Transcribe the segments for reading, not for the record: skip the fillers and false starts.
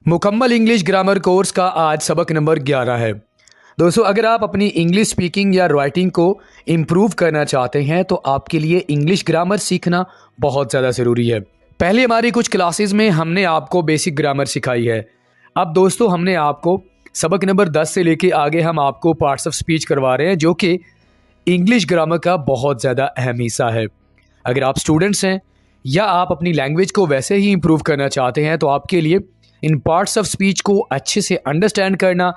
मुकम्मल English grammar course का आज सबक नंबर 11 है। दोस्तों, अगर आप अपनी इंग्लिश स्पीकिंग या राइटिंग को इम्प्रूव करना चाहते हैं तो आपके लिए इंग्लिश ग्रामर सीखना बहुत ज़्यादा ज़रूरी है। पहले हमारी कुछ क्लासेस में हमने आपको बेसिक ग्रामर सिखाई है। अब दोस्तों, हमने आपको सबक नंबर 10 से लेके आगे हम आपको पार्ट्स ऑफ स्पीच करवा रहे हैं, जो कि इंग्लिश ग्रामर का बहुत ज़्यादा अहम हिस्सा है। अगर आप स्टूडेंट्स हैं या आप अपनी लैंग्वेज को वैसे ही इम्प्रूव करना चाहते हैं तो आपके लिए इन पार्ट्स ऑफ स्पीच को अच्छे से अंडरस्टैंड करना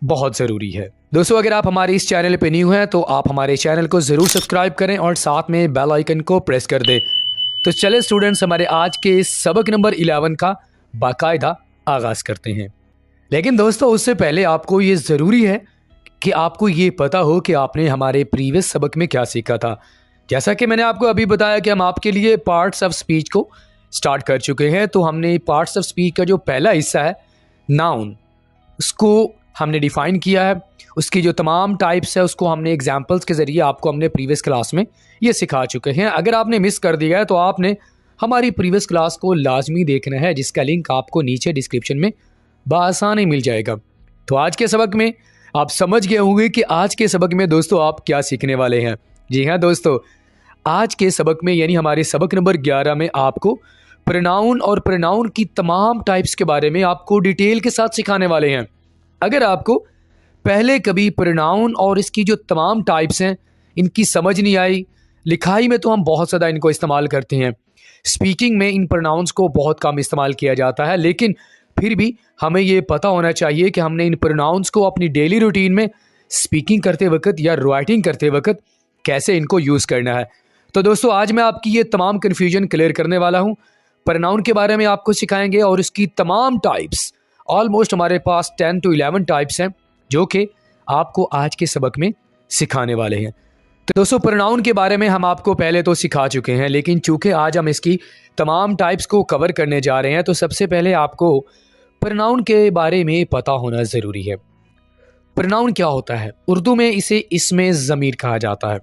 बहुत ज़रूरी है। दोस्तों, अगर आप हमारे इस चैनल पे न्यू हैं तो आप हमारे चैनल को ज़रूर सब्सक्राइब करें और साथ में बेल आइकन को प्रेस कर दें। तो चले स्टूडेंट्स, हमारे आज के सबक नंबर 11 का बाकायदा आगाज़ करते हैं। लेकिन दोस्तों, उससे पहले आपको ये ज़रूरी है कि आपको ये पता हो कि आपने हमारे प्रीवियस सबक में क्या सीखा था। जैसा कि मैंने आपको अभी बताया कि हम आपके लिए पार्ट्स ऑफ स्पीच को स्टार्ट कर चुके हैं। तो हमने पार्ट्स ऑफ स्पीच का जो पहला हिस्सा है नाउन, उसको हमने डिफाइन किया है। उसकी जो तमाम टाइप्स है उसको हमने एग्जांपल्स के ज़रिए आपको हमने प्रीवियस क्लास में ये सिखा चुके हैं। अगर आपने मिस कर दिया है तो आपने हमारी प्रीवियस क्लास को लाजमी देखना है, जिसका लिंक आपको नीचे डिस्क्रिप्शन में बआसानी मिल जाएगा। तो आज के सबक में आप समझ गए होंगे कि आज के सबक में दोस्तों आप क्या सीखने वाले हैं। जी हाँ दोस्तों, आज के सबक में यानी हमारे सबक नंबर 11 में आपको प्रोनाउन और प्रोनाउन की तमाम टाइप्स के बारे में आपको डिटेल के साथ सिखाने वाले हैं। अगर आपको पहले कभी प्रोनाउन और इसकी जो तमाम टाइप्स हैं इनकी समझ नहीं आई, लिखाई में तो हम बहुत ज़्यादा इनको इस्तेमाल करते हैं, स्पीकिंग में इन प्रोनाउंस को बहुत कम इस्तेमाल किया जाता है, लेकिन फिर भी हमें ये पता होना चाहिए कि हमने इन प्रोनाउंस को अपनी डेली रूटीन में स्पीकिंग करते वक्त या राइटिंग करते वक्त कैसे इनको यूज़ करना है। तो दोस्तों, आज मैं आपकी ये तमाम कन्फ्यूजन क्लियर करने वाला हूँ। प्रोनाउन के बारे में आपको सिखाएंगे और इसकी तमाम टाइप्स, ऑलमोस्ट हमारे पास 10 to 11 टाइप्स हैं जो कि आपको आज के सबक में सिखाने वाले हैं। तो दोस्तों, प्रोनाउन के बारे में हम आपको pहले तो सिखा चुके हैं, लेकिन चूंकि आज हम इसकी तमाम टाइप्स को कवर करने जा रहे हैं तो सबसे पहले आपको प्रोनाउन के बारे में पता होना ज़रूरी है। प्रोनाउन क्या होता है? उर्दू में इसे इसमें ज़मीर कहा जाता है।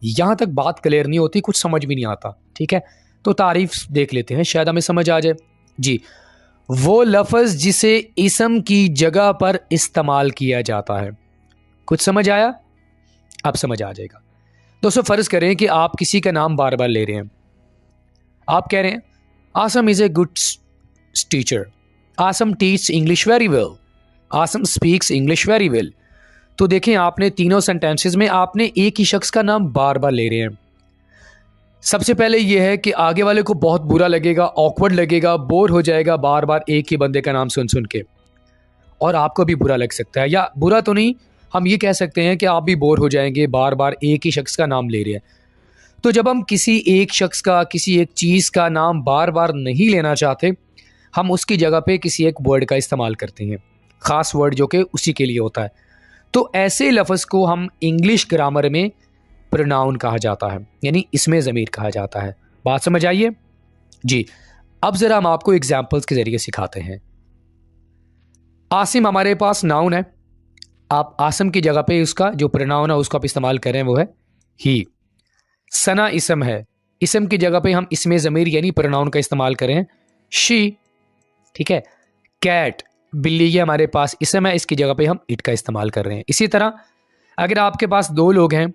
यहाँ तक बात क्लियर नहीं होती, कुछ समझ भी नहीं आता, ठीक है? तो तारीफ देख लेते हैं, शायद हमें समझ आ जाए। जी, वो लफ्ज़ जिसे इसम की जगह पर इस्तेमाल किया जाता है। कुछ समझ आया? अब समझ आ जाएगा। दोस्तों, फ़र्ज़ करें कि आप किसी का नाम बार बार ले रहे हैं। आप कह रहे हैं Asam is a good teacher, Asam teach English very well, Asam speaks English very well. तो देखें, आपने तीनों सेंटेंसेस में आपने एक ही शख्स का नाम बार बार ले रहे हैं। सबसे पहले यह है कि आगे वाले को बहुत बुरा लगेगा, ऑकवर्ड लगेगा, बोर हो जाएगा बार बार एक ही बंदे का नाम सुन सुन के, और आपको भी बुरा लग सकता है, या बुरा तो नहीं, हम ये कह सकते हैं कि आप भी बोर हो जाएंगे बार बार एक ही शख्स का नाम ले रहे हैं। तो जब हम किसी एक शख्स का, किसी एक चीज़ का नाम बार बार नहीं लेना चाहते, हम उसकी जगह पे किसी एक वर्ड का इस्तेमाल करते हैं, ख़ास वर्ड जो कि उसी के लिए होता है। तो ऐसे लफ्ज़ को हम इंग्लिश ग्रामर में प्रोनाउन कहा जाता है, यानी इसमें ज़मीर कहा जाता है। बात समझ आइए? जी, अब ज़रा हम आपको एग्जाम्पल्स के ज़रिए सिखाते हैं। आसिम हमारे पास नाउन है, आप आसम की जगह पे उसका जो प्रोनाउन है उसको आप इस्तेमाल करें, वो है ही। सना इसम है, इसम की जगह पे हम इसमें ज़मीर यानी प्रोनाउन का इस्तेमाल करें शी, ठीक है। कैट, बिल्ली, ये हमारे पास इसम है, इसकी जगह पे हम इट का इस्तेमाल कर रहे हैं। इसी तरह अगर आपके पास दो लोग हैं,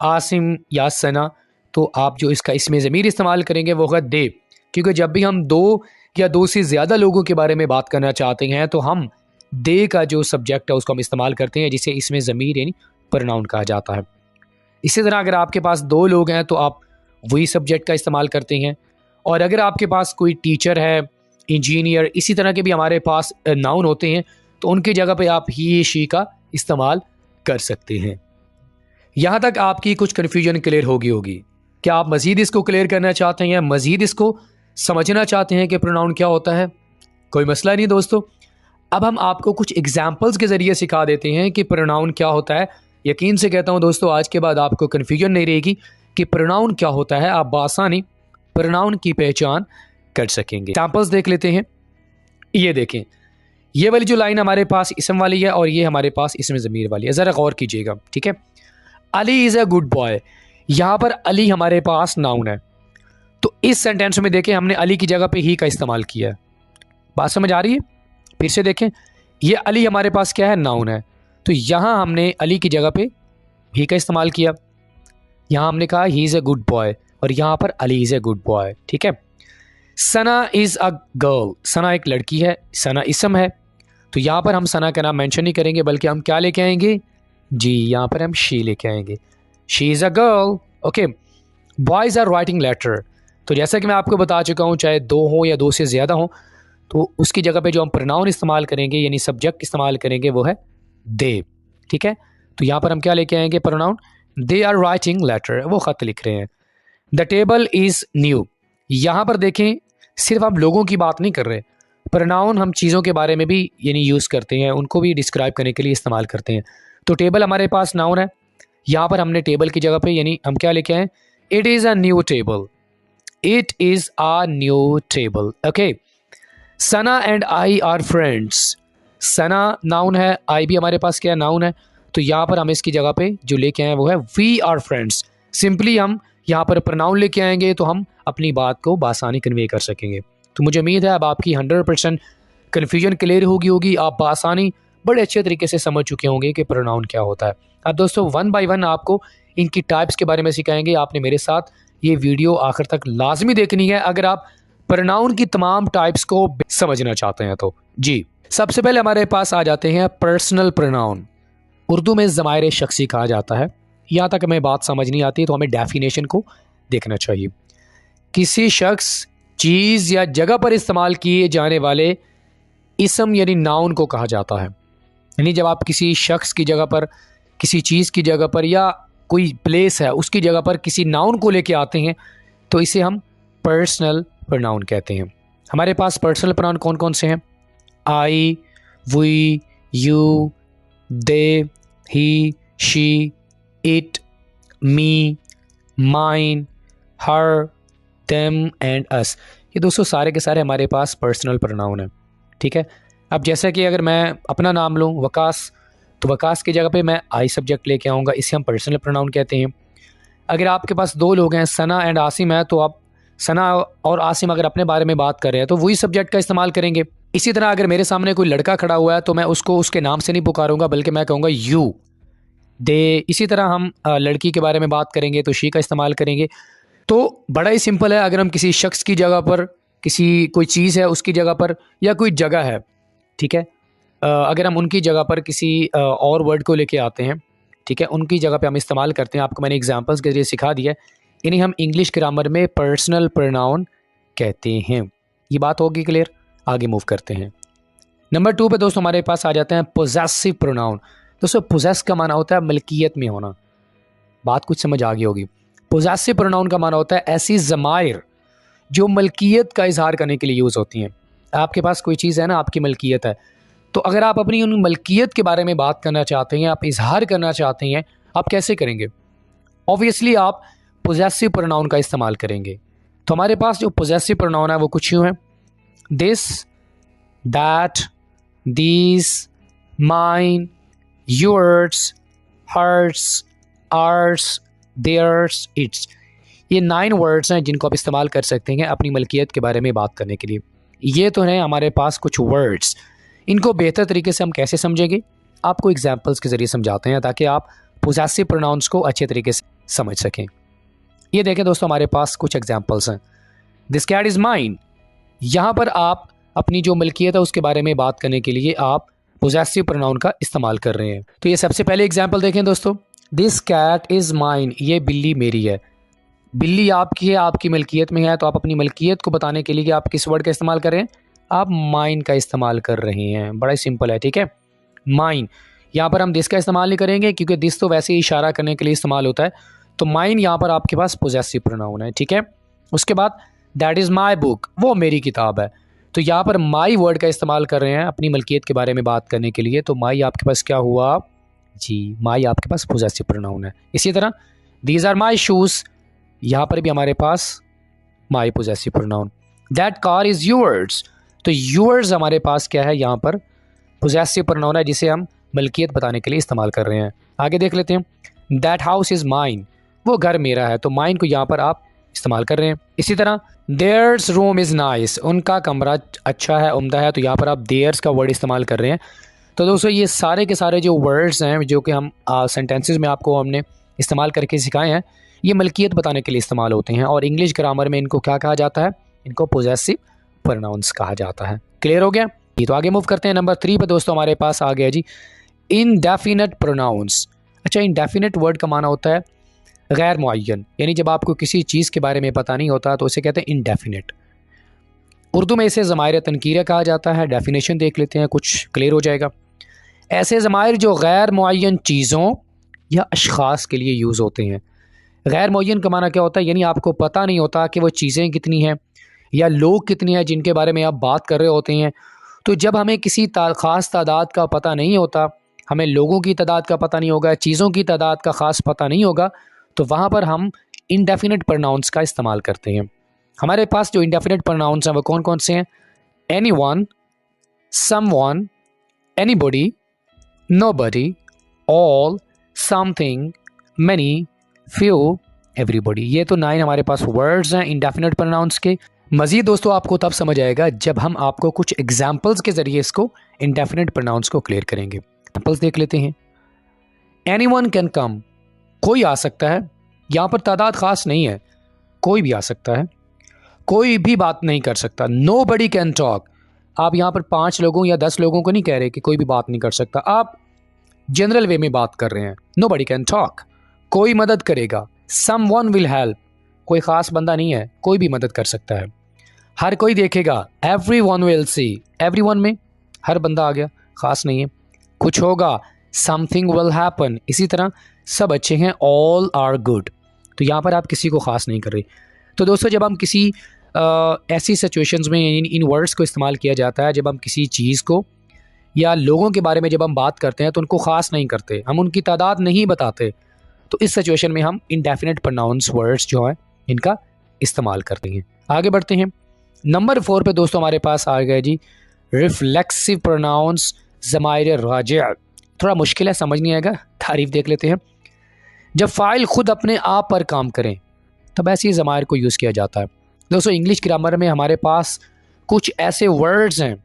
आसिम या सना, तो आप जो इसका इसमें ज़मीर इस्तेमाल करेंगे वो होगा दे, क्योंकि जब भी हम दो या दो से ज़्यादा लोगों के बारे में बात करना चाहते हैं तो हम दे का जो सब्जेक्ट है उसको हम इस्तेमाल करते हैं, जिसे इसमें ज़मीर यानी प्रोनाउन कहा जाता है। इसी तरह अगर आपके पास दो लोग हैं तो आप वही सब्जेक्ट का इस्तेमाल करते हैं। और अगर आपके पास कोई टीचर है, इंजीनियर, इसी तरह के भी हमारे पास नाउन होते हैं, तो उनकी जगह पे आप ही शी का इस्तेमाल कर सकते हैं। यहाँ तक आपकी कुछ कन्फ्यूजन क्लियर होगी। क्या आप मज़ीद इसको क्लियर करना चाहते हैं या मज़ीद इसको समझना चाहते हैं कि प्रोनाउन क्या होता है? कोई मसला नहीं दोस्तों, अब हम आपको कुछ एग्जाम्पल्स के ज़रिए सिखा देते हैं कि प्रोनाउन क्या होता है। यकीन से कहता हूँ दोस्तों, आज के बाद आपको कन्फ्यूजन नहीं रहेगी कि प्रोनाउन क्या होता है, आप बआसानी प्रोनाउन की पहचान कर सकेंगे। एग्जाम्पल्स देख लेते हैं। ये देखें, ये वाली जो लाइन हमारे पास इसम वाली है और ये हमारे पास इसमें ज़मीर वाली है, ज़रा गौर कीजिएगा, ठीक है। Ali is a good boy, यहाँ पर अली हमारे पास नाउन है, तो इस सेंटेंस में देखें हमने अली की जगह पे ही का इस्तेमाल किया है। बात समझ आ रही है? फिर से देखें, ये अली हमारे पास क्या है, नाउन है। तो यहाँ हमने अली की जगह पे ही का इस्तेमाल किया। यहाँ हमने कहा he is a good boy, और यहाँ पर Ali is a good boy. ठीक है। सना इज़ अ गर्ल, सना एक लड़की है, सना इसम है। तो यहाँ पर हम सना का नाम मेंशन नहीं करेंगे, बल्कि हम क्या लेके आएंगे जी, यहाँ पर हम शी लेके आएंगे। She is a girl. Okay. Boys are writing letter. तो जैसा कि मैं आपको बता चुका हूँ, चाहे दो हो या दो से ज़्यादा हो, तो उसकी जगह पे जो हम प्रोनाउन इस्तेमाल करेंगे यानी सब्जेक्ट इस्तेमाल करेंगे वो है दे। ठीक है। तो यहाँ पर हम क्या लेके आएंगे, pronoun. They are writing letter, वो ख़त लिख रहे हैं। The table is new. यहाँ पर देखें, सिर्फ हम लोगों की बात नहीं कर रहे, प्रोनाउन हम चीज़ों के बारे में भी यानी यूज़ करते हैं, उनको भी डिस्क्राइब करने के लिए इस्तेमाल करते हैं। तो टेबल हमारे पास नाउन है, यहाँ पर हमने टेबल की जगह पे यानी हम क्या लेके आए, it is a new table. It is a new table. Okay. Sana and I R friends. Sana noun है, आई भी हमारे पास क्या है, नाउन है। तो यहाँ पर हम इसकी जगह पे जो लेके आए वो है वी आर फ्रेंड्स। सिंपली हम यहाँ पर प्रोनाउन लेके आएंगे तो हम अपनी बात को बासानी कन्वे कर सकेंगे। तो मुझे उम्मीद है अब आपकी 100% कन्फ्यूजन क्लियर होगी। आप बासानी बड़े अच्छे तरीके से समझ चुके होंगे कि प्रोनाउन क्या होता है। अब दोस्तों 1 बाय 1 आपको इनकी टाइप्स के बारे में सिखाएंगे। आपने मेरे साथ ये वीडियो आखिर तक लाजमी देखनी है अगर आप प्रोनाउन की तमाम टाइप्स को समझना चाहते हैं तो। जी, सबसे पहले हमारे पास आ जाते हैं पर्सनल प्रोनाउन। उर्दू में ज़मायर शख्सी कहा जाता है। यहाँ तक हमें बात समझ नहीं आती तो हमें डेफिनेशन को देखना चाहिए। किसी शख्स, चीज़ या जगह पर इस्तेमाल किए जाने वाले इसम यानी नाउन को कहा जाता है। यानी जब आप किसी शख्स की जगह पर, किसी चीज़ की जगह पर या कोई प्लेस है उसकी जगह पर किसी नाउन को लेके आते हैं तो इसे हम पर्सनल प्रोनाउन कहते हैं। हमारे पास पर्सनल प्रोनाउन कौन कौन से हैं? I, we, you, they, he, she, it, me, mine, her, them and us. ये दोस्तों सारे के सारे हमारे पास पर्सनल प्रोनाउन है। ठीक है। अब जैसा कि अगर मैं अपना नाम लूँ वकास, तो वकास की जगह पे मैं आई सब्जेक्ट लेके आऊँगा, इसे हम पर्सनल प्रोनाउन कहते हैं। अगर आपके पास दो लोग हैं, सना एंड आसिम है, तो आप सना और आसिम अगर अपने बारे में बात कर रहे हैं तो वही सब्जेक्ट का इस्तेमाल करेंगे। इसी तरह अगर मेरे सामने कोई लड़का खड़ा हुआ है तो मैं उसको उसके नाम से नहीं पुकारूंगा, बल्कि मैं कहूँगा यू, दे। इसी तरह हम लड़की के बारे में बात करेंगे तो शी का इस्तेमाल करेंगे। तो बड़ा ही सिंपल है। अगर हम किसी शख्स की जगह पर, किसी कोई चीज़ है उसकी जगह पर, या कोई जगह है, ठीक है, अगर हम उनकी जगह पर किसी और वर्ड को लेके आते हैं, ठीक है, उनकी जगह पे हम इस्तेमाल करते हैं। आपको मैंने एग्जांपल्स के जरिए सिखा दिया है। इन्हें हम इंग्लिश ग्रामर में पर्सनल प्रोनाउन कहते हैं। ये बात होगी क्लियर? आगे मूव करते हैं। नंबर 2 पे दोस्तों हमारे पास आ जाते हैं पोजेसिव प्रोनाउन। दोस्तों पोजेस का माना होता है मलकियत में होना। बात कुछ समझ आ गई होगी। पोजेसिव प्रोनाउन का माना होता है ऐसी ज़मायर जो मलकियत का इजहार करने के लिए यूज़ होती हैं। आपके पास कोई चीज़ है ना, आपकी मलकियत है, तो अगर आप अपनी उन मलकियत के बारे में बात करना चाहते हैं, आप इजहार करना चाहते हैं, आप कैसे करेंगे? ऑब्वियसली आप पोजेसिव प्रोनाउन का इस्तेमाल करेंगे। तो हमारे पास जो पोजेसिव प्रोनाउन है वो कुछ यूँ है, this, that, these, mine, yours, hers, ours, theirs, its. ये 9 वर्ड्स हैं जिनको आप इस्तेमाल कर सकते हैं अपनी मलकियत के बारे में बात करने के लिए। ये तो हैं हमारे पास कुछ वर्ड्स। इनको बेहतर तरीके से हम कैसे समझेंगे, आपको एग्जाम्पल्स के ज़रिए समझाते हैं ताकि आप पोजेसिव प्रोनाउंस को अच्छे तरीके से समझ सकें। ये देखें दोस्तों, हमारे पास कुछ एग्जाम्पल्स हैं। This cat is mine. यहाँ पर आप अपनी जो मलकियत है उसके बारे में बात करने के लिए आप पोजेसिव प्रोनाउन का इस्तेमाल कर रहे हैं। तो ये सबसे पहले एग्जाम्पल देखें दोस्तों, दिस कैट इज़ माइन। ये बिल्ली मेरी है। बिल्ली आपकी है, आपकी मलकियत में है, तो आप अपनी मलकियत को बताने के लिए आप किस वर्ड का इस्तेमाल कर रहे हैं? आप माइन का इस्तेमाल कर रहे हैं। बड़ा ही सिंपल है। ठीक है, माइन। यहाँ पर हम दिस का इस्तेमाल नहीं करेंगे क्योंकि दिस तो वैसे ही इशारा करने के लिए इस्तेमाल होता है। तो माइन यहाँ पर आपके पास पोजेसिव प्रोनाउन है। ठीक है, उसके बाद दैट इज़ माई बुक। वो मेरी किताब है। तो यहाँ पर माई वर्ड का इस्तेमाल कर रहे हैं अपनी मलकियत के बारे में बात करने के लिए। तो माई आपके पास क्या हुआ जी, माई आपके पास पोजेसिव प्रोनाउन है। इसी तरह दीज आर माई शूज़, यहाँ पर भी हमारे पास my possessive pronoun. That car is yours. तो योर्स हमारे पास क्या है, यहाँ पर पोजेसिव प्रोनाउन है जिसे हम मलकियत बताने के लिए इस्तेमाल कर रहे हैं। आगे देख लेते हैं। That house is mine. वो घर मेरा है। तो माइन को यहाँ पर आप इस्तेमाल कर रहे हैं। इसी तरह देयर्स रूम इज़ नाइस, उनका कमरा अच्छा है, उम्दा है, तो यहाँ पर आप देयर्स का वर्ड इस्तेमाल कर रहे हैं। तो दोस्तों ये सारे के सारे जो वर्ड्स हैं जो कि हम सेंटेंसेस में आपको हमने इस्तेमाल करके सिखाए हैं, ये मलकियत बताने के लिए इस्तेमाल होते हैं और इंग्लिश ग्रामर में इनको क्या कहा जाता है, इनको पोजेसिव प्रोनाउंस कहा जाता है। क्लियर हो गया? ये तो आगे मूव करते हैं नंबर 3 पे दोस्तों, हमारे पास आ गया जी इनडेफिनेट प्रोनाउंस। अच्छा, इनडेफिनेट वर्ड का माना होता है गैर मुअय्यन, यानी जब आपको किसी चीज़ के बारे में पता नहीं होता तो उसे कहते हैं इनडेफिनेट। उर्दू में इसे ज़मायर तनकीरा कहा जाता है। डेफिनेशन देख लेते हैं, कुछ क्लियर हो जाएगा। ऐसे ज़मायर जो गैर मुअय्यन चीज़ों या अशख़ास के लिए यूज़ होते हैं। गैर मुअय्यन का माना क्या होता है, यानी आपको पता नहीं होता कि वो चीज़ें कितनी हैं या लोग कितने हैं जिनके बारे में आप बात कर रहे होते हैं। तो जब हमें किसी ख़ास तादाद का पता नहीं होता, हमें लोगों की तादाद का पता नहीं होगा, चीज़ों की तादाद का ख़ास पता नहीं होगा, तो वहाँ पर हम इनडेफिनेट प्रोनाउंस का इस्तेमाल करते हैं। हमारे पास जो इनडेफिनेट प्रोनाउंस हैं वो कौन कौन से हैं? Anyone, someone, anybody, nobody, all, something, many, few, everybody. ये तो 9 हमारे पास वर्ड्स हैं इनडेफिनेट प्रोनाउंस के। मज़ीद दोस्तों आपको तब समझ आएगा जब हम आपको कुछ एग्जाम्पल्स के ज़रिए इसको इनडेफिनेट प्रोनाउंस को क्लियर करेंगे। एग्जाम्पल्स देख लेते हैं। एनीवन कैन कम, कोई आ सकता है। यहाँ पर तादाद ख़ास नहीं है, कोई भी आ सकता है, कोई भी बात नहीं कर सकता। नोबडी कैन टॉक, आप यहाँ पर 5 लोगों या 10 लोगों को नहीं कह रहे कि कोई भी बात नहीं कर सकता, आप जनरल वे में बात कर रहे हैं। नोबडी कैन टॉक, कोई मदद करेगा। समवन विल हेल्प, कोई ख़ास बंदा नहीं है, कोई भी मदद कर सकता है। हर कोई देखेगा। एवरीवन विल सी, एवरीवन में हर बंदा आ गया, ख़ास नहीं है। कुछ होगा। समथिंग विल हैपन, इसी तरह सब अच्छे हैं। ऑल आर गुड, तो यहाँ पर आप किसी को ख़ास नहीं कर रहे। तो दोस्तों जब हम किसी ऐसी सिचुएशंस में इन वर्ड्स को इस्तेमाल किया जाता है, जब हम किसी चीज़ को या लोगों के बारे में जब हम बात करते हैं तो उनको ख़ास नहीं करते, हम उनकी तादाद नहीं बताते, तो इस सिचुएशन में हम इनडेफिनेट प्रोनाउंस वर्ड्स जो हैं इनका इस्तेमाल करते हैं। आगे बढ़ते हैं। नंबर 4 पे दोस्तों हमारे पास आ गया जी रिफ्लेक्सिव प्रोनाउंस ज़माइर राजिअ। थोड़ा मुश्किल है, समझ नहीं आएगा, तारीफ देख लेते हैं। जब फ़ाइल खुद अपने आप पर काम करें तब ऐसी ज़माइर को यूज़ किया जाता है। दोस्तों इंग्लिश ग्रामर में हमारे पास कुछ ऐसे वर्ड्स हैं,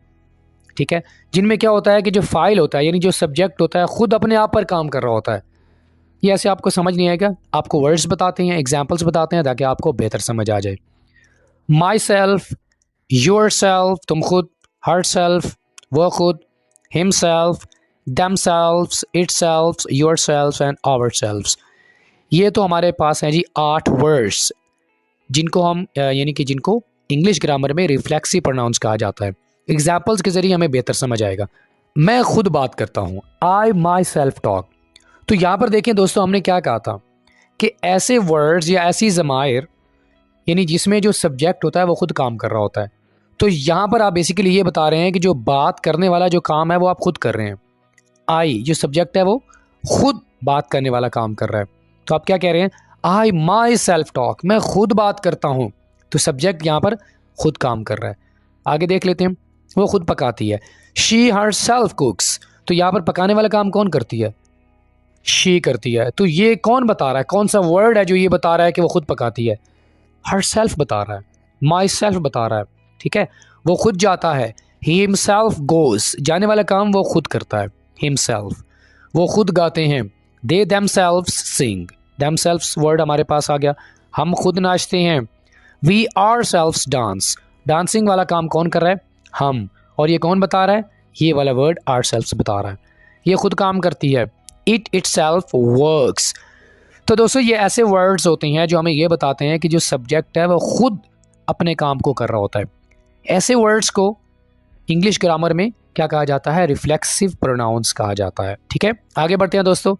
ठीक है, जिनमें क्या होता है कि जो फ़ाइल होता है यानी जो सब्जेक्ट होता है खुद अपने आप पर काम कर रहा होता है। ये ऐसे आपको समझ नहीं आएगा, आपको वर्ड्स बताते हैं, एग्जाम्पल्स बताते हैं ताकि आपको बेहतर समझ आ जाए। माई सेल्फ, योर सेल्फ, तुम खुद, हर सेल्फ, वह खुद, himself, themselves, itself, yourself and ourselves. ये तो हमारे पास हैं जी 8 वर्ड्स जिनको हम यानी कि जिनको इंग्लिश ग्रामर में रिफ्लेक्सिव प्रोनाउंस कहा जाता है। एग्जाम्पल्स के ज़रिए हमें बेहतर समझ आएगा। मैं खुद बात करता हूँ, आई माई सेल्फ टॉक। तो यहाँ पर देखें दोस्तों हमने क्या कहा था कि ऐसे वर्ड्स या ऐसी ज़माइर यानी जिसमें जो सब्जेक्ट होता है वो खुद काम कर रहा होता है। तो यहाँ पर आप बेसिकली ये बता रहे हैं कि जो बात करने वाला जो काम है वो आप खुद कर रहे हैं। आई जो सब्जेक्ट है वो खुद बात करने वाला काम कर रहा है, तो आप क्या कह रहे हैं? आई माई सेल्फ टॉक, मैं खुद बात करता हूँ। तो सब्जेक्ट यहाँ पर खुद काम कर रहा है। आगे देख लेते हैं। वो खुद पकाती है। शी हर सेल्फ कुक्स, तो यहाँ पर पकाने वाला काम कौन करती है? शी करती है। तो ये कौन बता रहा है, कौन सा वर्ड है जो ये बता रहा है कि वो खुद पकाती है? हर सेल्फ बता रहा है, माई सेल्फ बता रहा है, ठीक है। वो खुद जाता है। ही हिमसेल्फ गोज, जाने वाला काम वो खुद करता है, हिमसेल्फ। वो खुद गाते हैं। They themselves sing, themselves word हमारे पास आ गया। हम खुद नाचते हैं। We ourselves dance, dancing वाला काम कौन कर रहा है? हम। और ये कौन बता रहा है? ये वाला वर्ड आर सेल्व्स बता रहा है, ये खुद काम करती है। It itself works. तो दोस्तों ये ऐसे वर्ड्स होते हैं जो हमें ये बताते हैं कि जो सब्जेक्ट है वो खुद अपने काम को कर रहा होता है। ऐसे वर्ड्स को इंग्लिश ग्रामर में क्या कहा जाता है? रिफ्लेक्सिव प्रोनाउंस कहा जाता है, ठीक है। आगे बढ़ते हैं दोस्तों।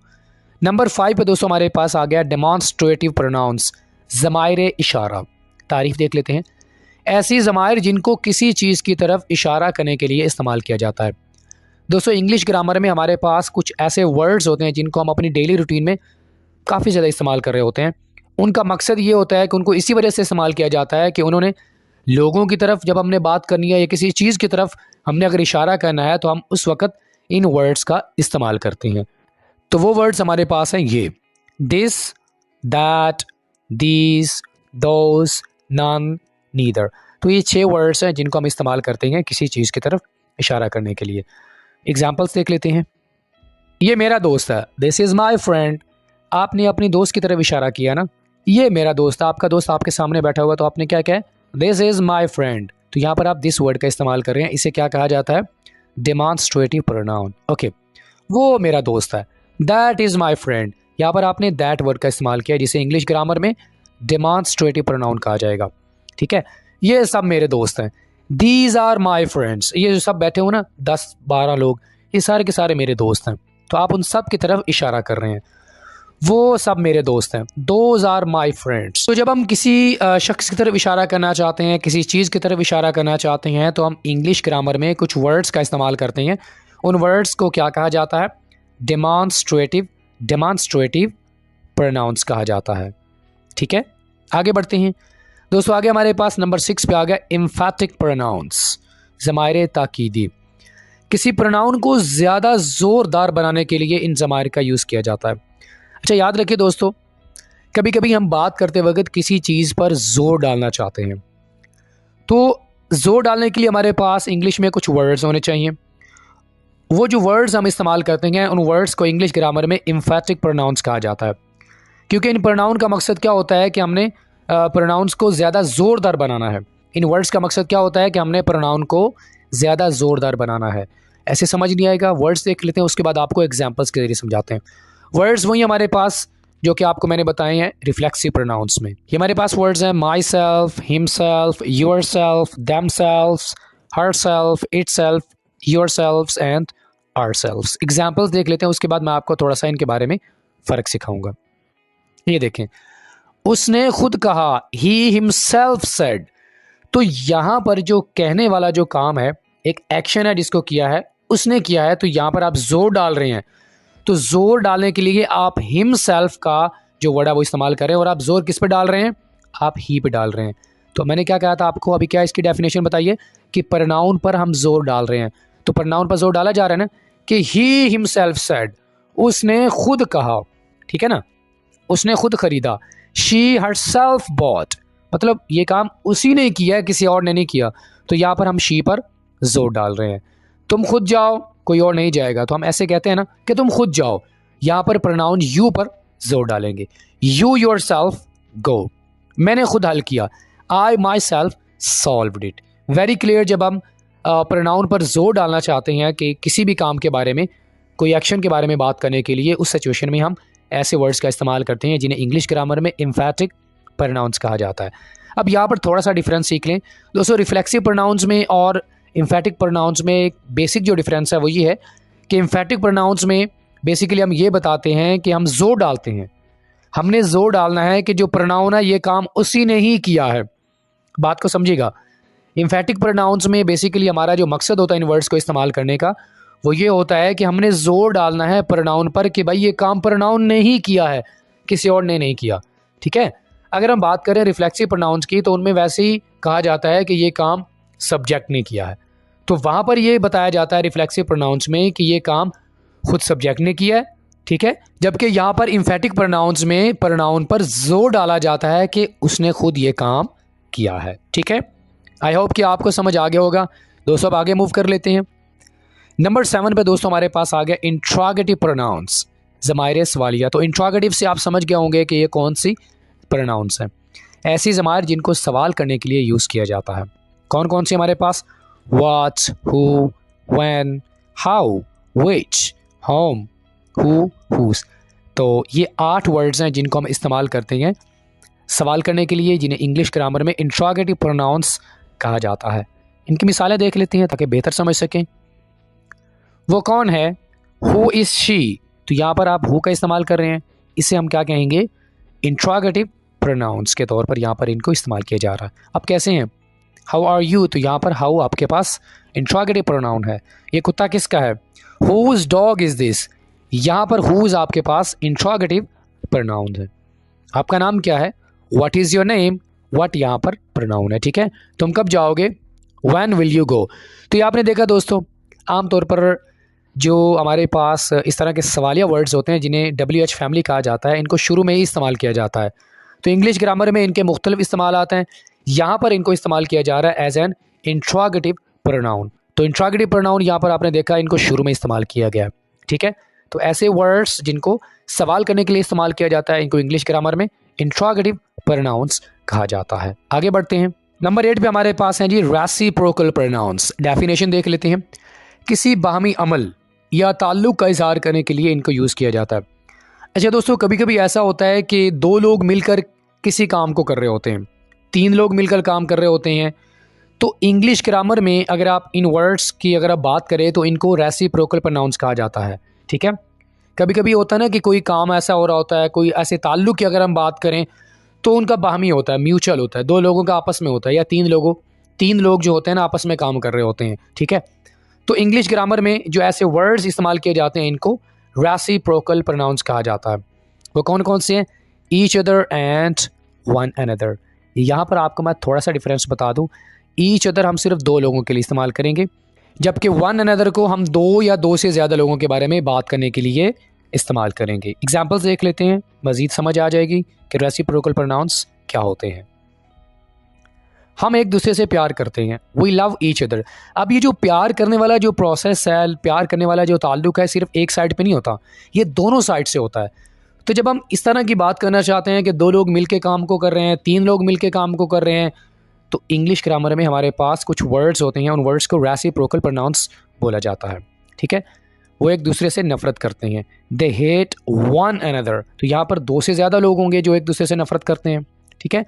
नंबर 5 पे दोस्तों हमारे पास आ गया डेमॉन्स्ट्रेटिव प्रोनाउंस, ज़माइर इशारा। तारीफ देख लेते हैं। ऐसी ज़माइर जिनको किसी चीज़ की तरफ इशारा करने के लिए इस्तेमाल किया जाता है। दोस्तों इंग्लिश ग्रामर में हमारे पास कुछ ऐसे वर्ड्स होते हैं जिनको हम अपनी डेली रूटीन में काफ़ी ज़्यादा इस्तेमाल कर रहे होते हैं। उनका मकसद ये होता है कि उनको इसी वजह से इस्तेमाल किया जाता है कि उन्होंने लोगों की तरफ जब हमने बात करनी है या किसी चीज़ की तरफ हमने अगर इशारा करना है तो हम उस वक़्त इन वर्ड्स का इस्तेमाल करते हैं। तो वो वर्ड्स हमारे पास हैं ये: this, that, these, those, none, neither. तो ये 6 वर्ड्स हैं जिनको हम इस्तेमाल करते हैं किसी चीज़ की तरफ इशारा करने के लिए। एग्जाम्पल्स देख लेते हैं। ये मेरा दोस्त है, दिस इज़ माई फ्रेंड। आपने अपनी दोस्त की तरफ इशारा किया ना, ये मेरा दोस्त है, आपका दोस्त आपके सामने बैठा हुआ, तो आपने क्या कहा, दिस इज़ माई फ्रेंड। तो यहाँ पर आप दिस वर्ड का इस्तेमाल कर रहे हैं, इसे क्या कहा जाता है, डेमॉन्स्ट्रेटिव प्रोनाउन। ओके, वो मेरा दोस्त है, दैट इज़ माई फ्रेंड। यहाँ पर आपने दैट वर्ड का इस्तेमाल किया जिसे इंग्लिश ग्रामर में डेमॉन्स्ट्रेटिव प्रोनाउन कहा जाएगा। ठीक है, ये सब मेरे दोस्त हैं, दीज आर माई फ्रेंड्स। ये जो सब बैठे हो ना 10-12 लोग, ये सारे के सारे मेरे दोस्त हैं। तो आप उन सब की तरफ इशारा कर रहे हैं, वो सब मेरे दोस्त हैं, दोज आर माई फ्रेंड्स। तो जब हम किसी शख्स की तरफ इशारा करना चाहते हैं, किसी चीज़ की तरफ इशारा करना चाहते हैं, तो हम इंग्लिश ग्रामर में कुछ वर्ड्स का इस्तेमाल करते हैं। उन वर्ड्स को क्या कहा जाता है, डेमॉन्स्ट्रेटिव प्रोनाउंस कहा जाता है। ठीक है, आगे बढ़ते हैं दोस्तों। आगे हमारे पास नंबर 6 पे आ गया एम्फैटिक प्रोनाउंस, ज़माइर ताकीदी। किसी प्रोनाउन को ज़्यादा ज़ोरदार बनाने के लिए इन ज़माइर का यूज़ किया जाता है। अच्छा, याद रखिए दोस्तों, कभी कभी हम बात करते वक्त किसी चीज़ पर ज़ोर डालना चाहते हैं, तो ज़ोर डालने के लिए हमारे पास इंग्लिश में कुछ वर्ड्स होने चाहिए। वो जो वर्ड्स हम इस्तेमाल करते हैं, उन वर्ड्स को इंग्लिश ग्रामर में एम्फैटिक प्रोनाउंस कहा जाता है। क्योंकि इन प्रोनाउन का मकसद क्या होता है कि हमने प्रोनाउंस को ज़्यादा ज़ोरदार बनाना है। इन वर्ड्स का मकसद क्या होता है कि हमने प्रोनाउन को ज़्यादा ज़ोरदार बनाना है। ऐसे समझ नहीं आएगा, वर्ड्स देख लेते हैं, उसके बाद आपको एग्जाम्पल्स के जरिए समझाते हैं। वर्ड्स वही हमारे पास जो कि आपको मैंने बताए हैं रिफ्लेक्सिव प्रोनाउंस में। ये हमारे पास वर्ड्स हैं myself, himself, yourself, themself, herself, itself, yourself and ourself. Examples देख लेते हैं, उसके बाद मैं आपको थोड़ा सा इनके बारे में फ़र्क सिखाऊंगा। ये देखें, उसने खुद कहा, ही हिमसेल्फ सेड। तो यहाँ पर जो कहने वाला जो काम है, एक एक्शन है जिसको किया है, उसने किया है, तो यहाँ पर आप जोर डाल रहे हैं। तो जोर डालने के लिए आप हिमसेल्फ का जो वर्ड है वो इस्तेमाल करें, और आप जोर किस पे डाल रहे हैं, आप ही पे डाल रहे हैं। तो मैंने क्या कहा था आपको, अभी क्या इसकी डेफिनेशन बताइए, कि प्रोनाउन पर हम जोर डाल रहे हैं। तो प्रोनाउन पर जोर डाला जा रहा है ना, कि ही हिमसेल्फ सेड, उसने खुद कहा। ठीक है ना, उसने खुद खरीदा। शी हरसेल्फ बॉट, मतलब ये काम उसी ने किया है, किसी और ने नहीं किया। तो यहाँ पर हम शी पर जोर डाल रहे हैं। तुम खुद जाओ, कोई और नहीं जाएगा, तो हम ऐसे कहते हैं ना कि तुम खुद जाओ। यहाँ पर प्रोनाउन यू पर जोर डालेंगे, यू योरसेल्फ गो। मैंने खुद हल किया, I myself solved it. Very clear, जब हम प्रोनाउन पर जोर डालना चाहते हैं कि किसी भी काम के बारे में, कोई एक्शन के बारे में बात करने के लिए, उस सिचुएशन में हम ऐसे वर्ड्स का इस्तेमाल करते हैं जिन्हें इंग्लिश ग्रामर में एम्फैटिक प्रोनाउंस कहा जाता है। अब यहाँ पर थोड़ा सा डिफरेंस सीख लें दोस्तों। रिफ्लेक्सिव प्रोनाउंस में और एम्फैटिक प्रोनाउंस में एक बेसिक जो डिफरेंस है वो ये है कि एम्फैटिक प्रोनाउंस में बेसिकली हम ये बताते हैं कि हम जोर डालते हैं, हमने जोर डालना है कि जो प्रोनाउन है ये काम उसी ने ही किया है। बात को समझिएगा। एम्फैटिक प्रोनाउंस में बेसिकली हमारा जो मकसद होता है इन वर्ड्स को इस्तेमाल करने का, वो ये होता है कि हमने जोर डालना है प्रोनाउन पर कि भाई ये काम प्रोनाउन ने ही किया है, किसी और ने नहीं किया। ठीक है, अगर हम बात करें रिफ्लेक्सिव प्रोनाउंस की, तो उनमें वैसे ही कहा जाता है कि ये काम सब्जेक्ट ने किया है। तो वहाँ पर ये बताया जाता है रिफ्लेक्सिव प्रोनाउंस में कि ये काम खुद सब्जेक्ट ने किया है। ठीक है, जबकि यहाँ पर एम्फैटिक प्रोनाउंस में प्रोनाउन पर जोर डाला जाता है कि उसने खुद ये काम किया है। ठीक है, आई होप कि आपको समझ आ गया होगा दोस्तों। अब आगे मूव कर लेते हैं। नंबर 7 पे दोस्तों हमारे पास आ गया इंट्रोगेटिव प्रोनाउंस, ज़माइर सवालिया। तो इंट्रोगेटिव से आप समझ गए होंगे कि ये कौन सी प्रोनाउंस हैं, ऐसी ज़माइर जिनको सवाल करने के लिए यूज़ किया जाता है। कौन कौन सी हमारे पास, what, who, when, how, which, whom, who, whose. तो ये 8 वर्ड्स हैं जिनको हम इस्तेमाल करते हैं सवाल करने के लिए, जिन्हें इंग्लिश ग्रामर में इंट्रोगेटिव प्रोनाउंस कहा जाता है। इनकी मिसालें देख लेते हैं ताकि बेहतर समझ सकें। वो कौन है, हु इज़ शी। तो यहाँ पर आप हु का इस्तेमाल कर रहे हैं, इसे हम क्या कहेंगे, इंट्रोगेटिव प्रोनाउंस के तौर पर यहाँ पर इनको इस्तेमाल किया जा रहा है। अब कैसे हैं, हाउ आर यू। तो यहाँ पर हाउ आपके पास इंट्रोगेटिव प्रोनाउन है। ये कुत्ता किसका है, हुज डॉग इज़ दिस। यहाँ पर हुज आपके पास इंट्रोगेटिव प्रोनाउन है। आपका नाम क्या है, what is your name. What यहाँ पर प्रोनाउन है। ठीक है, तुम कब जाओगे, व्हेन विल यू गो। तो ये आपने देखा दोस्तों, आमतौर पर जो हमारे पास इस तरह के सवालिया वर्ड्स होते हैं जिन्हें WH फैमिली कहा जाता है, इनको शुरू में ही इस्तेमाल किया जाता है। तो इंग्लिश ग्रामर में इनके मुख्तलिफ इस्तेमाल आते हैं। यहाँ पर इनको इस्तेमाल किया जा रहा है एज एन इंट्रोगेटिव प्रोनाउन। तो इंट्रोगेटिव प्रोनाउन यहाँ पर आपने देखा इनको शुरू में इस्तेमाल किया गया है, ठीक है। तो ऐसे वर्ड्स जिनको सवाल करने के लिए इस्तेमाल किया जाता है इनको इंग्लिश ग्रामर में इंट्रोगेटिव प्रोनाउंस कहा जाता है। आगे बढ़ते हैं। नंबर 8 पे हमारे पास हैं जी रेसिप्रोकल प्रोनाउंस। डेफिनेशन देख लेते हैं। किसी बाहमी अमल या ताल्लुक का इजहार करने के लिए इनको यूज़ किया जाता है। अच्छा दोस्तों, कभी कभी ऐसा होता है कि 2 लोग मिलकर किसी काम को कर रहे होते हैं, 3 लोग मिलकर काम कर रहे होते हैं। तो इंग्लिश ग्रामर में अगर आप इन वर्ड्स की अगर आप बात करें तो इनको रेसिप्रोकल प्रोनाउंस कहा जाता है, ठीक है। कभी कभी होता है ना कि कोई काम ऐसा हो रहा होता है, कोई ऐसे ताल्लुक की अगर हम बात करें तो उनका बाहमी होता है, म्यूचुअल होता है, 2 लोगों का आपस में होता है, या 3 लोग जो होते हैं ना आपस में काम कर रहे होते हैं, ठीक है। तो इंग्लिश ग्रामर में जो ऐसे वर्ड्स इस्तेमाल किए जाते हैं इनको रेसिप्रोकल प्रोनाउंस कहा जाता है। वो कौन कौन से हैं? Each other and one another. यहाँ पर आपको मैं थोड़ा सा डिफरेंस बता दूँ। ईच अदर हम सिर्फ 2 लोगों के लिए इस्तेमाल करेंगे, जबकि वन अनदर को हम 2 या 2 से ज़्यादा लोगों के बारे में बात करने के लिए इस्तेमाल करेंगे। एग्जाम्पल्स देख लेते हैं, मज़ीद समझ आ जाएगी कि रेसिप्रोकल प्रोनाउंस क्या होते हैं। हम एक दूसरे से प्यार करते हैं, वी लव ईच अदर। अब ये जो प्यार करने वाला जो प्रोसेस है, प्यार करने वाला जो ताल्लुक है, सिर्फ एक साइड पे नहीं होता, ये दोनों साइड से होता है। तो जब हम इस तरह की बात करना चाहते हैं कि 2 लोग मिलके काम को कर रहे हैं, 3 लोग मिलके काम को कर रहे हैं, तो इंग्लिश ग्रामर में हमारे पास कुछ वर्ड्स होते हैं, उन वर्ड्स को रेसिप्रोकल प्रोनाउंस बोला जाता है, ठीक है। वो एक दूसरे से नफरत करते हैं, दे हेट वन अनदर। तो यहाँ पर 2 से ज़्यादा लोग होंगे जो एक दूसरे से नफरत करते हैं, ठीक है।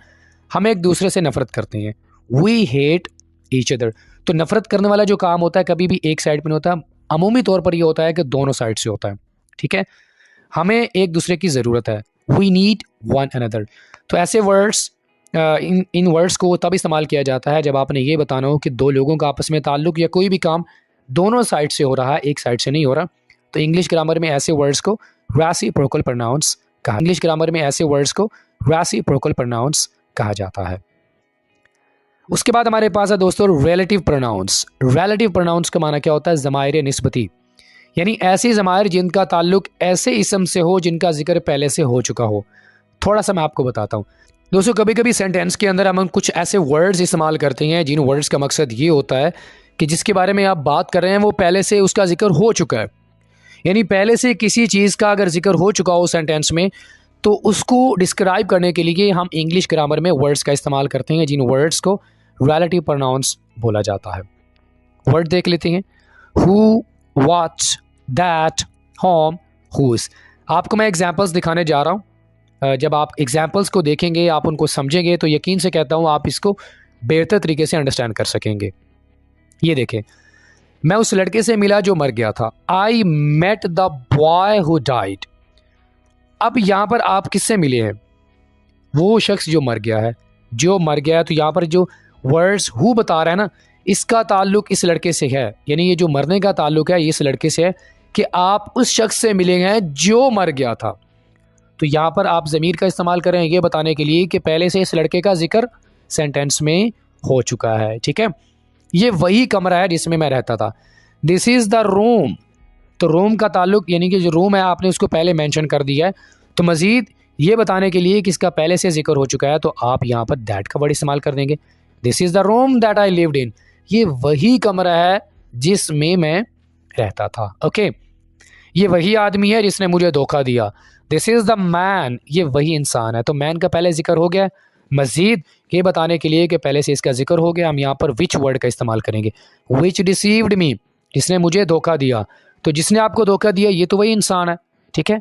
हम एक दूसरे से नफरत करते हैं, वी हेट ईच अदर। तो नफरत करने वाला जो काम होता है कभी भी एक साइड पर नहीं होता, अमूमी तौर पर ये होता है कि दोनों साइड से होता है, ठीक है। हमें एक दूसरे की ज़रूरत है, वी नीड वन अनदर। तो ऐसे वर्ड्स इन वर्ड्स को तब इस्तेमाल किया जाता है जब आपने ये बताना हो कि 2 लोगों का आपस में ताल्लुक या कोई भी काम दोनों साइड से हो रहा है, एक साइड से नहीं हो रहा। तो इंग्लिश ग्रामर में ऐसे वर्ड्स को रेसिप्रोकल प्रोनाउंस कहा जाता है। उसके बाद हमारे पास है दोस्तों रिलेटिव प्रोनाउंस। रिलेटिव प्रोनाउंस का माना क्या होता है? ज़माइर निस्बती, यानी ऐसी ज़माइर जिनका ताल्लुक ऐसे इसम से हो जिनका जिक्र पहले से हो चुका हो। थोड़ा सा मैं आपको बताता हूँ दोस्तों। कभी कभी सेंटेंस के अंदर हम कुछ ऐसे वर्ड्स इस्तेमाल करते हैं जिन वर्ड्स का मकसद ये होता है कि जिसके बारे में आप बात कर रहे हैं वो पहले से उसका जिक्र हो चुका है, यानी पहले से किसी चीज़ का अगर जिक्र हो चुका हो सेंटेंस में, तो उसको डिस्क्राइब करने के लिए हम इंग्लिश ग्रामर में वर्ड्स का इस्तेमाल करते हैं जिन वर्ड्स को रिलेटिव प्रोनाउंस बोला जाता है। वर्ड देख लेते हैं, who, what, that, whom, whose. आपको मैं एग्जांपल्स दिखाने जा रहा हूँ। जब आप एग्जांपल्स को देखेंगे, आप उनको समझेंगे, तो यकीन से कहता हूँ आप इसको बेहतर तरीके से अंडरस्टैंड कर सकेंगे। ये देखें, मैं उस लड़के से मिला जो मर गया था, I met the boy who died. अब यहाँ पर आप किससे मिले हैं? वो शख्स जो मर गया है, तो यहाँ पर जो वर्ड्स हु बता रहा है ना, इसका ताल्लुक इस लड़के से है, यानी ये जो मरने का ताल्लुक है इस लड़के से है कि आप उस शख्स से मिले हैं जो मर गया था। तो यहाँ पर आप ज़मीर का इस्तेमाल करें ये बताने के लिए कि पहले से इस लड़के का जिक्र सेंटेंस में हो चुका है, ठीक है। ये वही कमरा है जिसमें मैं रहता था, दिस इज़ द रूम। तो रूम का ताल्लुक यानी कि जो रूम है आपने उसको पहले मेंशन कर दिया है। तो मज़ीद ये बताने के लिए कि इसका पहले से जिक्र हो चुका है तो आप यहाँ पर दैट का वर्ड इस्तेमाल कर देंगे, this is the room that I lived in. ये वही कमरा है जिसमें मैं रहता था, ओके। ये वही आदमी है जिसने मुझे धोखा दिया, दिस इज़ द मैन। ये वही इंसान है। तो मैन का पहले जिक्र हो गया। मज़ीद ये बताने के लिए कि पहले से इसका जिक्र हो गया, हम यहाँ पर विच वर्ड का इस्तेमाल करेंगे, विच डिसीव्ड मी, जिसने मुझे धोखा दिया। तो जिसने आपको धोखा दिया ये तो वही इंसान है, ठीक है।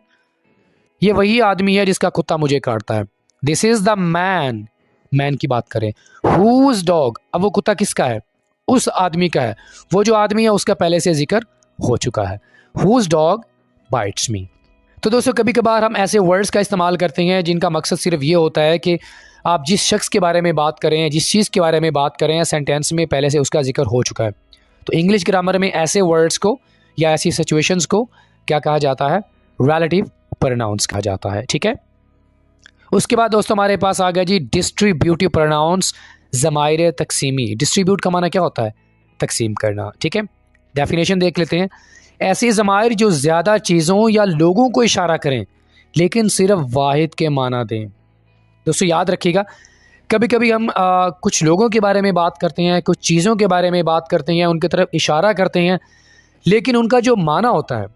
ये वही आदमी है जिसका कुत्ता मुझे काटता है, this is the man. Man की बात करें, हुज डॉग। अब वो कुत्ता किसका है? उस आदमी का है। वो जो आदमी है उसका पहले से जिक्र हो चुका है, हुज डॉग बाइट्स मी। तो दोस्तों कभी कभार हम ऐसे वर्ड्स का इस्तेमाल करते हैं जिनका मकसद सिर्फ ये होता है कि आप जिस शख्स के बारे में बात करें, जिस चीज़ के बारे में बात करें, सेंटेंस में पहले से उसका जिक्र हो चुका है। तो इंग्लिश ग्रामर में ऐसे वर्ड्स को या ऐसी सिचुएशंस को क्या कहा जाता है? रिलेटिव प्रोनाउंस कहा जाता है, ठीक है। उसके बाद दोस्तों हमारे पास आ गया जी डिस्ट्रीब्यूटिव प्रोनाउंस, ज़माइर तकसीमी। डिस्ट्रीब्यूट का माना क्या होता है? तकसीम करना, ठीक है। डेफिनेशन देख लेते हैं, ऐसी ज़माइर जो ज़्यादा चीज़ों या लोगों को इशारा करें लेकिन सिर्फ वाहिद के माना दें। दोस्तों याद रखिएगा, कभी कभी हम कुछ लोगों के बारे में बात करते हैं, कुछ चीज़ों के बारे में बात करते हैं, उनकी तरफ इशारा करते हैं, लेकिन उनका जो माना होता है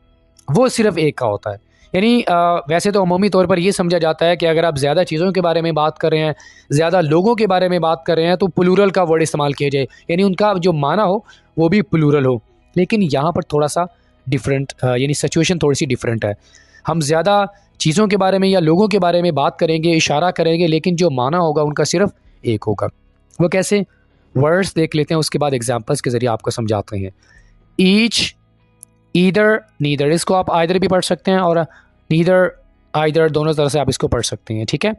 वो सिर्फ एक का होता है। यानी वैसे तो अमूमी तौर पर ये समझा जाता है कि अगर आप ज़्यादा चीज़ों के बारे में बात कर रहे हैं, ज़्यादा लोगों के बारे में बात कर रहे हैं, तो प्लूरल का वर्ड इस्तेमाल किया जाए, यानी उनका जो माना हो वो भी प्लूरल हो। लेकिन यहाँ पर थोड़ा सा डिफरेंट, यानी सिचुएशन थोड़ी सी डिफरेंट है। हम ज़्यादा चीज़ों के बारे में या लोगों के बारे में बात करेंगे, इशारा करेंगे, लेकिन जो माना होगा उनका सिर्फ एक होगा। वो कैसे? वर्ड्स देख लेते हैं, उसके बाद एग्जाम्पल्स के ज़रिए आपको समझाते हैं। ईच, ईदर, नीदर, इसको आप आइदर भी पढ़ सकते हैं और नीदर, आइदर, दोनों तरह से आप इसको पढ़ सकते हैं। ठीक है,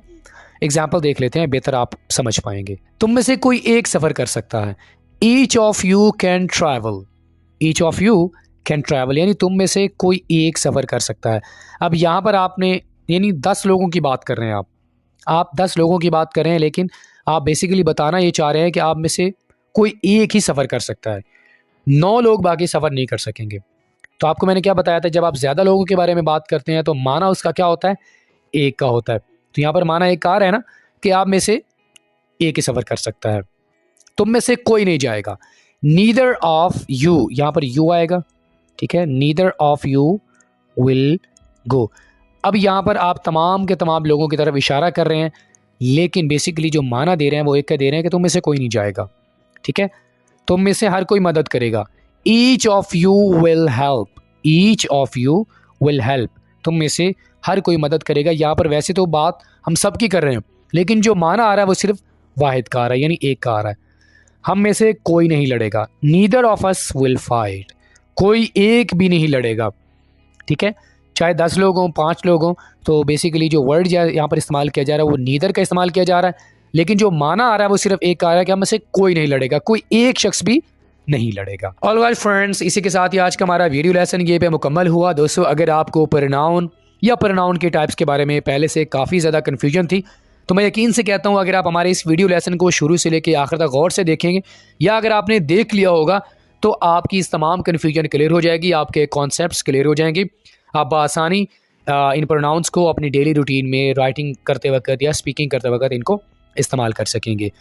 एग्जाम्पल देख लेते हैं, बेहतर आप समझ पाएंगे। तुम में से कोई एक सफ़र कर सकता है। Each of you can travel, each of you can travel, यानी तुम में से कोई एक सफ़र कर सकता है। अब यहाँ पर आपने यानी 10 लोगों की बात कर रहे हैं, आप 10 लोगों की बात कर रहे हैं, लेकिन आप बेसिकली बताना ये चाह रहे हैं कि आप में से कोई एक ही सफ़र कर सकता है, 9 लोग बाकी सफ़र नहीं कर सकेंगे। तो आपको मैंने क्या बताया था, जब आप ज़्यादा लोगों के बारे में बात करते हैं तो माना उसका क्या होता है? एक का होता है। तो यहाँ पर माना एक आ रहा है ना कि आप में से एक ही सफ़र कर सकता है, तुम में से कोई नहीं जाएगा। नीदर ऑफ यू, यहाँ पर यू आएगा, ठीक है, neither of you will go. अब यहाँ पर आप तमाम के तमाम लोगों की तरफ इशारा कर रहे हैं, लेकिन बेसिकली जो माना दे रहे हैं वो एक का दे रहे हैं कि तुम में से कोई नहीं जाएगा। ठीक है, तुम में से हर कोई मदद करेगा। Each of you will help, each of you will help, तुम में से हर कोई मदद करेगा। यहाँ पर वैसे तो बात हम सब की कर रहे हैं, लेकिन जो माना आ रहा है वो सिर्फ वाहिद का आ रहा है, यानी एक का आ रहा है। हम में से कोई नहीं लड़ेगा। Neither of us will fight, कोई एक भी नहीं लड़ेगा। ठीक है, चाहे 10 लोग हों, 5 लोग हों, तो बेसिकली जो वर्ड यहाँ पर इस्तेमाल किया जा रहा है वो नीदर का इस्तेमाल किया जा रहा है, लेकिन जो माना आ रहा है वो सिर्फ एक आ रहा है कि हम में से कोई नहीं लड़ेगा, कोई एक शख्स भी नहीं लड़ेगा। ऑलराइट फ्रेंड्स, इसी के साथ ही आज का हमारा वीडियो लेसन ये पे मुकम्मल हुआ। दोस्तों, अगर आपको प्रोनाउन या प्रोनाउन के टाइप्स के बारे में पहले से काफ़ी ज़्यादा कन्फ्यूजन थी, तो मैं यकीन से कहता हूँ अगर आप हमारे इस वीडियो लेसन को शुरू से लेकर आखिर तक गौर से देखेंगे, या अगर आपने देख लिया होगा, तो आपकी इस तमाम कन्फ्यूजन क्लियर हो जाएगी, आपके कॉन्सेप्ट्स क्लियर हो जाएंगे। आप बआसानी इन प्रोनाउंस को अपनी डेली रूटीन में राइटिंग करते वक्त या स्पीकिंग करते वक्त इनको इस्तेमाल कर सकेंगे।